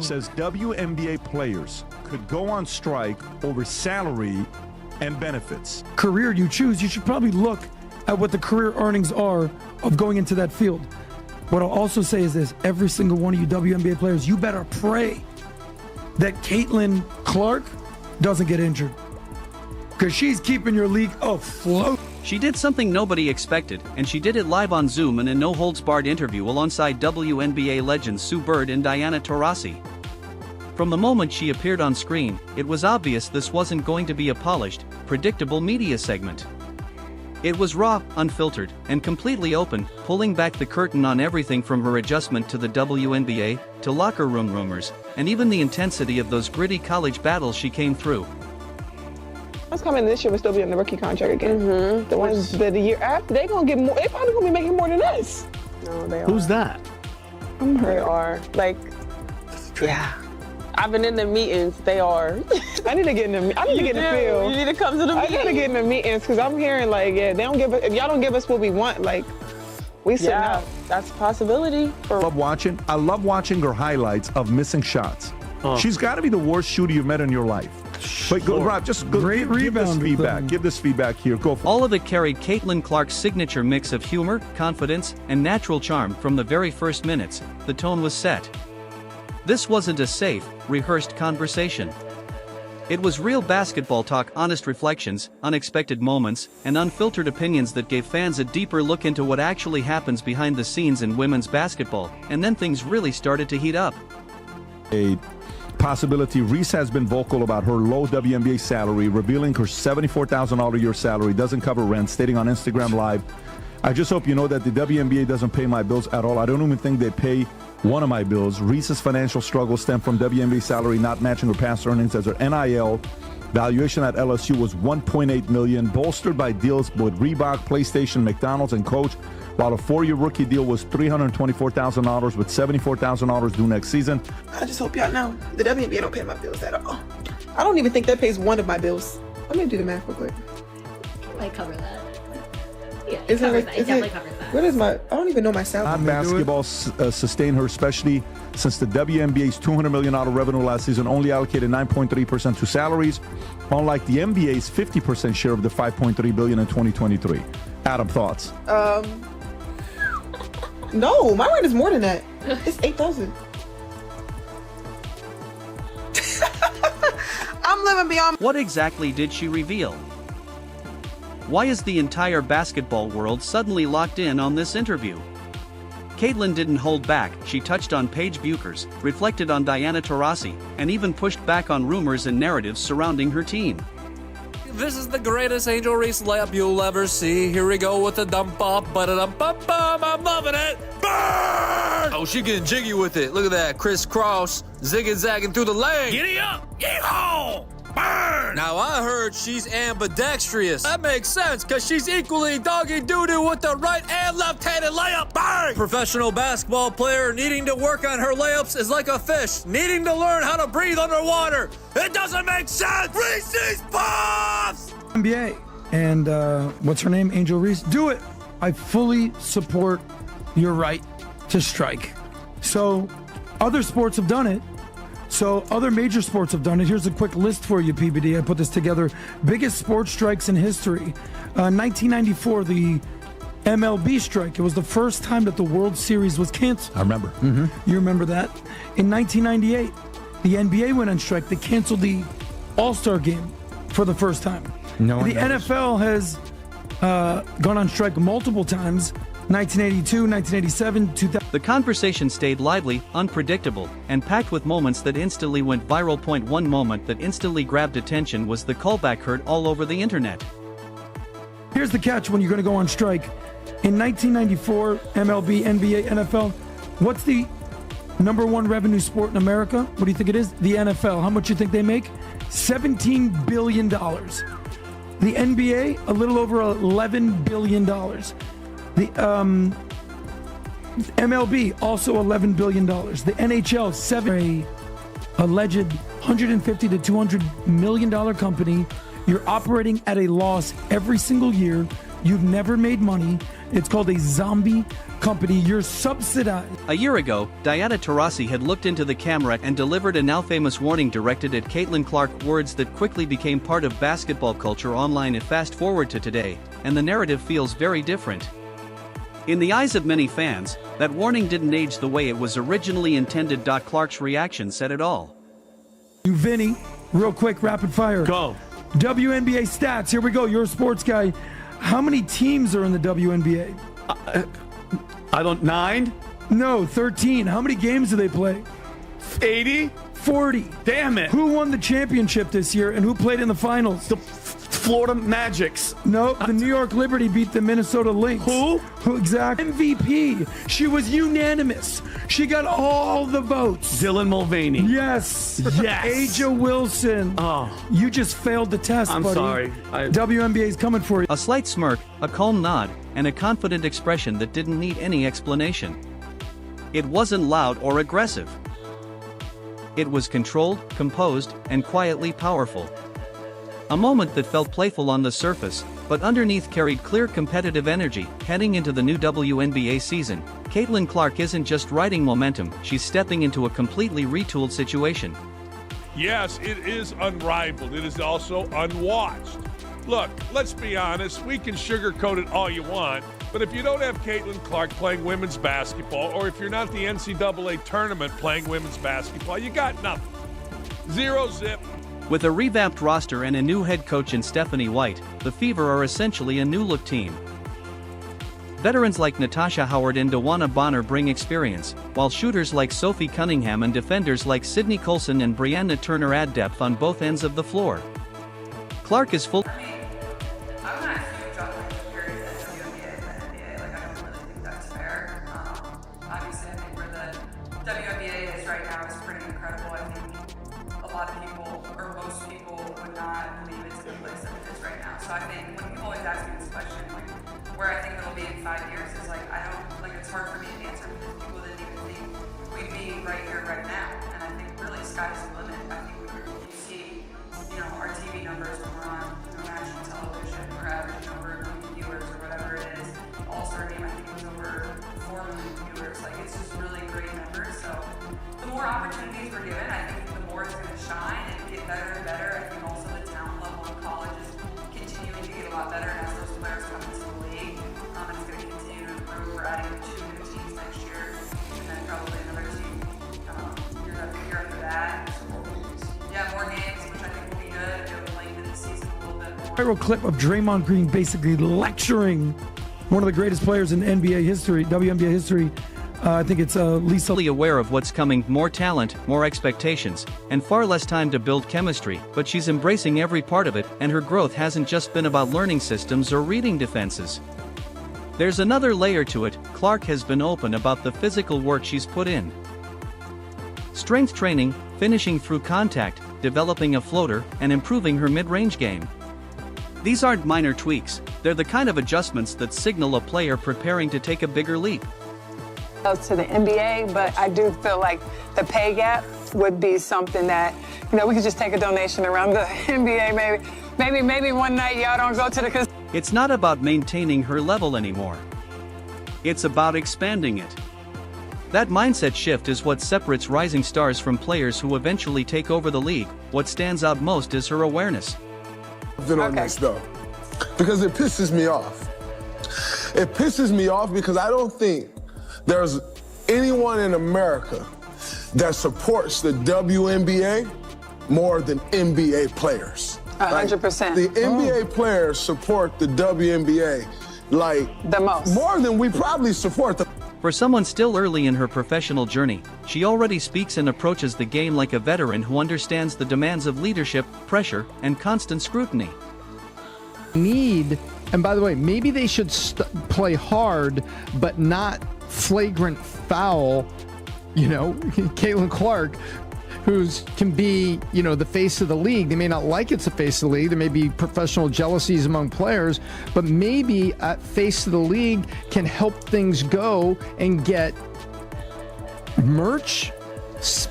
says WNBA players could go on strike over salary and benefits. Career you choose, you should probably look at what the career earnings are of going into that field. What I'll also say is this: every single one of you WNBA players, you better pray that Caitlin Clark doesn't get injured, because she's keeping your league afloat. She did something nobody expected, and she did it live on Zoom in a no-holds-barred interview alongside WNBA legends Sue Bird and Diana Taurasi. From the moment she appeared on screen, it was obvious this wasn't going to be a polished, predictable media segment. It was raw, unfiltered, and completely open, pulling back the curtain on everything from her adjustment to the WNBA, to locker room rumors, and even the intensity of those gritty college battles she came through. What's coming this year will still be on the rookie contract again. Mm-hmm. The ones that the year after, they gonna get more. They probably gonna be making more than us. No, they are. Who's that? I'm hurt. They are. Like, yeah. I've been in the meetings. They are. I need to get in the. I need to get in the field. You need to come to the meetings. I gotta get in the meetings because I'm hearing like, yeah, they don't give us. If y'all don't give us what we want, like, we sit out. That's a possibility. I love watching her highlights of missing shots. She's got to be the worst shooter you've met in your life. But go, Rob, just go. Great rebound. Give this feedback here. Go for it. All of it carried Caitlin Clark's signature mix of humor, confidence, and natural charm from the very first minutes. The tone was set. This wasn't a safe, rehearsed conversation. It was real basketball talk, honest reflections, unexpected moments, and unfiltered opinions that gave fans a deeper look into what actually happens behind the scenes in women's basketball, and then things really started to heat up. A possibility. Reese has been vocal about her low WNBA salary, revealing her $74,000 a year salary doesn't cover rent, stating on Instagram Live, "I just hope you know that the WNBA doesn't pay my bills at all. I don't even think they pay one of my bills." Reese's financial struggles stem from WNBA salary not matching her past earnings, as her NIL valuation at LSU was $1.8 million, bolstered by deals with Reebok, PlayStation, McDonald's, and Coach, while a 4-year rookie deal was $324,000 with $74,000 due next season. I just hope y'all know the WNBA don't pay my bills at all. I don't even think that pays one of my bills. Let me do the math real quick. I cover that. Yeah, it definitely covers that. What is my? I don't even know my salary. Non-basketball sustained her, especially since the WNBA's $200 million revenue last season only allocated 9.3% to salaries, unlike the NBA's 50% share of the $5.3 billion in 2023. Adam, thoughts? No, my rent is more than that. It's $8,000. I'm living beyond. What exactly did she reveal? Why is the entire basketball world suddenly locked in on this interview? Caitlin didn't hold back. She touched on Paige Bueckers, reflected on Diana Taurasi, and even pushed back on rumors and narratives surrounding her team. This is the greatest Angel Reese layup you'll ever see. Here we go with the dump off, ba-da-dum-bum-bum. I'm loving it. Burn! Oh, she getting jiggy with it. Look at that, crisscross, zigging-zagging through the lane. Giddy up, yeehaw! Burn! Now I heard she's ambidextrous. That makes sense, cause she's equally doggy doo-doo with the right and left-handed layup. Burn! Professional basketball player needing to work on her layups is like a fish needing to learn how to breathe underwater. It doesn't make sense. Reese's Puffs! NBA and what's her name? Angel Reese. Do it. I fully support your right to strike. So other sports have done it. So other major sports have done it. Here's a quick list for you, PBD. I put this together. Biggest sports strikes in history. 1994, the MLB strike. It was the first time that the World Series was canceled. I remember. Mm-hmm. You remember that? In 1998, the NBA went on strike. They canceled the All-Star game for the first time. The NFL has gone on strike multiple times. 1982, 1987, 2000. The conversation stayed lively, unpredictable, and packed with moments that instantly went viral. One moment that instantly grabbed attention was the callback heard all over the internet. Here's the catch when you're going to go on strike. In 1994, MLB, NBA, NFL, what's the number one revenue sport in America? What do you think it is? The NFL. How much do you think they make? $17 billion. The NBA, a little over $11 billion. The MLB, also $11 billion. The NHL, alleged $150 to $200 million company. You're operating at a loss every single year. You've never made money. It's called a zombie company. You're subsidized. A year ago, Diana Taurasi had looked into the camera and delivered a now-famous warning directed at Caitlin Clark, words that quickly became part of basketball culture online. And fast forward to today, and the narrative feels very different. In the eyes of many fans, that warning didn't age the way it was originally intended. Clark's reaction said it all. You, Vinny, real quick, rapid fire. Go. WNBA stats. Here we go. You're a sports guy. How many teams are in the WNBA? 9? No, 13. How many games do they play? 80? 40. Damn it. Who won the championship this year and who played in the finals? The Florida Magics. No, the New York Liberty beat the Minnesota Lynx. Who? Exactly. MVP. She was unanimous. She got all the votes. Dylan Mulvaney. Yes. Yes. Aja Wilson. Oh. You just failed the test, I'm buddy. sorry. WNBA is coming for you. A slight smirk, a calm nod, and a confident expression that didn't need any explanation. It wasn't loud or aggressive. It was controlled, composed, and quietly powerful. A moment that felt playful on the surface, but underneath carried clear competitive energy. Heading into the new WNBA season, Caitlin Clark isn't just riding momentum, she's stepping into a completely retooled situation. Yes, it is unrivaled. It is also unwatched. Look, let's be honest, we can sugarcoat it all you want, but if you don't have Caitlin Clark playing women's basketball, or if you're not the NCAA tournament playing women's basketball, you got nothing. Zero zip. With a revamped roster and a new head coach in Stephanie White, the Fever are essentially a new-look team. Veterans like Natasha Howard and Dawana Bonner bring experience, while shooters like Sophie Cunningham and defenders like Sydney Colson and Brianna Turner add depth on both ends of the floor. Clark is full. I'm not huge on like comparing the WNBA and the NBA. Like, I don't really think that's fair. Obviously, I think where the WNBA is right now is pretty incredible. I think a lot of people, or most people, would not believe it's in the place that it is right now. So I think when people always ask me this question, like where I think it'll be in 5 years, is like it's hard for me to answer because people didn't even think we'd be right here, right now. And I think really sky's the limit. I think you see, our TV numbers when we're on national television, we're averaging over 1 million viewers or whatever it is. All-Star Game, I think it was over 4 million viewers. Like, it's just really great numbers. So the more opportunities we're given, I think the more it's going to shine and get better and better. I think also the talent level in college is continuing to get a lot better, and as those players come into the league, it's going to continue to improve. We're adding 2 new teams next year, and then probably another team year after that. Yeah, more games, which I think will be good. It'll lengthen the season a little bit more. Viral clip of Draymond Green basically lecturing one of the greatest players in NBA history, WNBA history. I think it's Lisa. Aware of what's coming, more talent, more expectations, and far less time to build chemistry, but she's embracing every part of it, and her growth hasn't just been about learning systems or reading defenses. There's another layer to it. Clark has been open about the physical work she's put in. Strength training, finishing through contact, developing a floater, and improving her mid-range game. These aren't minor tweaks, they're the kind of adjustments that signal a player preparing to take a bigger leap. To the NBA, but I do feel like the pay gap would be something that, we could just take a donation around the NBA. Maybe one night y'all don't go to the casino. It's not about maintaining her level anymore. It's about expanding it. That mindset shift is what separates rising stars from players who eventually take over the league. What stands out most is her awareness. On this though, because it pisses me off. It pisses me off because I don't think there's anyone in America that supports the WNBA more than NBA players. 100%. The NBA players support the WNBA like the most. More than we probably support the. For someone still early in her professional journey, she already speaks and approaches the game like a veteran who understands the demands of leadership, pressure, and constant scrutiny. And by the way, maybe they should play hard, but not flagrant foul, Caitlin Clark, can be, the face of the league. They may not like it's the face of the league. There may be professional jealousies among players, but maybe at face of the league can help things go and get merch,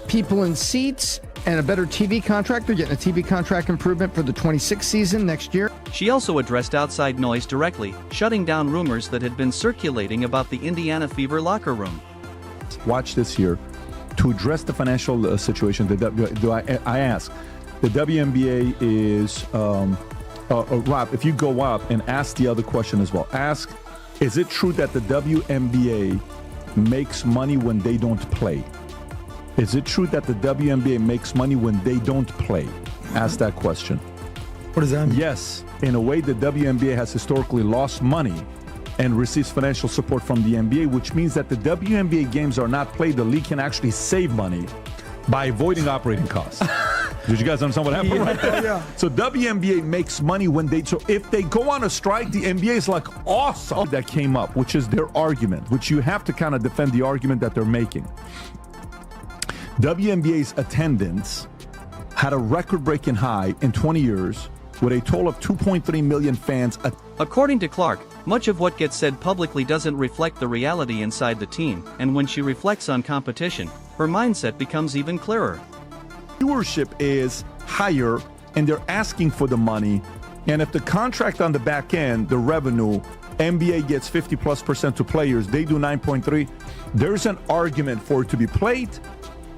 people in seats, and a better TV contract. They're getting a TV contract improvement for the 26th season next year. She also addressed outside noise directly, shutting down rumors that had been circulating about the Indiana Fever locker room. Watch this here. To address the financial situation, I ask, the WNBA is, Rob, if you go up and ask the other question as well, ask, is it true that the WNBA makes money when they don't play? Is it true that the WNBA makes money when they don't play? Ask that question. What does that mean? Yes, in a way, the WNBA has historically lost money and receives financial support from the NBA, which means that the WNBA games are not played. The league can actually save money by avoiding operating costs. Did you guys understand what happened right there? Yeah. So WNBA makes money when so if they go on a strike, the NBA is like, awesome. That came up, which is their argument, which you have to kind of defend the argument that they're making. WNBA's attendance had a record-breaking high in 20 years with a total of 2.3 million fans. According to Clark, much of what gets said publicly doesn't reflect the reality inside the team, and when she reflects on competition, her mindset becomes even clearer. Viewership is higher, and they're asking for the money, and if the contract on the back end, the revenue, NBA gets 50+% to players, they do 9.3, there's an argument for it to be played.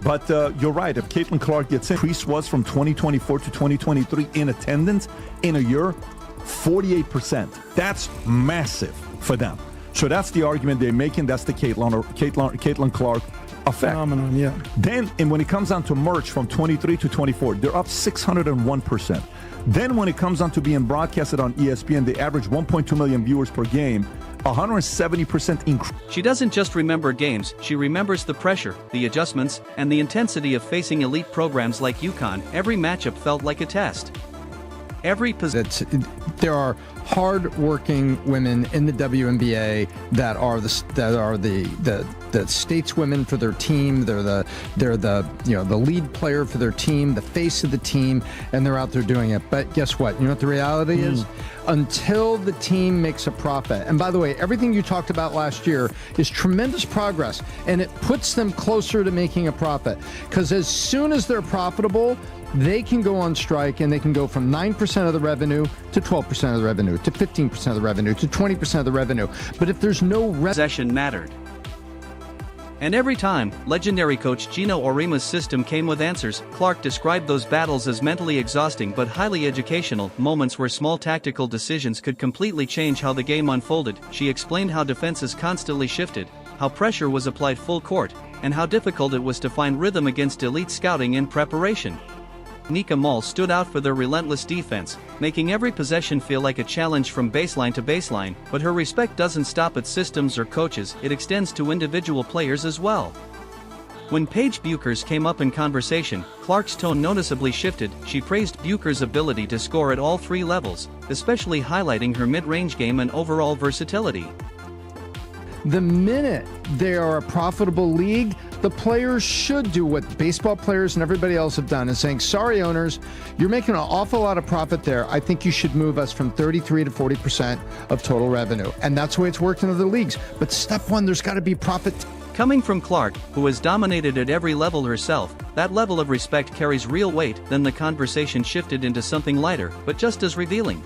But you're right, if Caitlin Clark gets in, increase was from 2024 to 2023 in attendance in a year, 48%. That's massive for them. So that's the argument they're making. That's the Caitlin Clark effect. Phenomenon, yeah. Then, and when it comes down to merch from 23 to 24, they're up 601%. Then when it comes down to being broadcasted on ESPN, they average 1.2 million viewers per game, 170% increase. She doesn't just remember games, she remembers the pressure, the adjustments, and the intensity of facing elite programs like UConn. Every matchup felt like a test. There are hard-working women in the WNBA that are the stateswomen for their team. They're the lead player for their team, the face of the team, and they're out there doing it. But guess what? You know what the reality is? Until the team makes a profit. And by the way, everything you talked about last year is tremendous progress, and it puts them closer to making a profit. Because as soon as they're profitable, they can go on strike, and they can go from 9% of the revenue to 12% of the revenue to 15% of the revenue to 20% of the revenue. But if there's no possession mattered. And every time, legendary coach Gino Orima's system came with answers. Clark described those battles as mentally exhausting but highly educational, moments where small tactical decisions could completely change how the game unfolded. She explained how defenses constantly shifted, how pressure was applied full court, and how difficult it was to find rhythm against elite scouting in preparation. Nika Mall stood out for their relentless defense, making every possession feel like a challenge from baseline to baseline, but her respect doesn't stop at systems or coaches, it extends to individual players as well. When Paige Bueckers came up in conversation, Clark's tone noticeably shifted. She praised Bueckers' ability to score at all three levels, especially highlighting her mid-range game and overall versatility. The minute they are a profitable league, the players should do what baseball players and everybody else have done, is saying, sorry owners, you're making an awful lot of profit there. I think you should move us from 33 to 40% of total revenue. And that's the way it's worked in other leagues. But step one, there's got to be profit. Coming from Clark, who has dominated at every level herself, that level of respect carries real weight. Then the conversation shifted into something lighter, but just as revealing.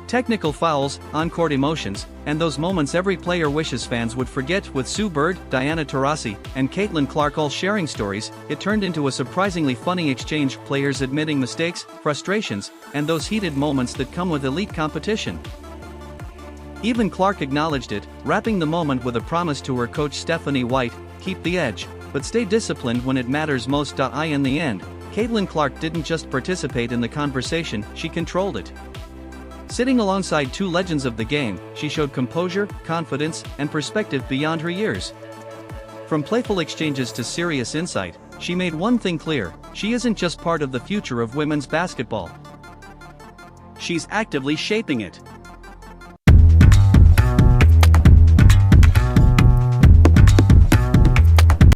Technical fouls, on-court emotions, and those moments every player wishes fans would forget. With Sue Bird, Diana Taurasi, and Caitlin Clark all sharing stories, it turned into a surprisingly funny exchange, players admitting mistakes, frustrations, and those heated moments that come with elite competition. Even Clark acknowledged it, wrapping the moment with a promise to her coach Stephanie White, keep the edge, but stay disciplined when it matters most. In the end, Caitlin Clark didn't just participate in the conversation, she controlled it. Sitting alongside two legends of the game, she showed composure, confidence, and perspective beyond her years. From playful exchanges to serious insight, she made one thing clear: she isn't just part of the future of women's basketball. She's actively shaping it.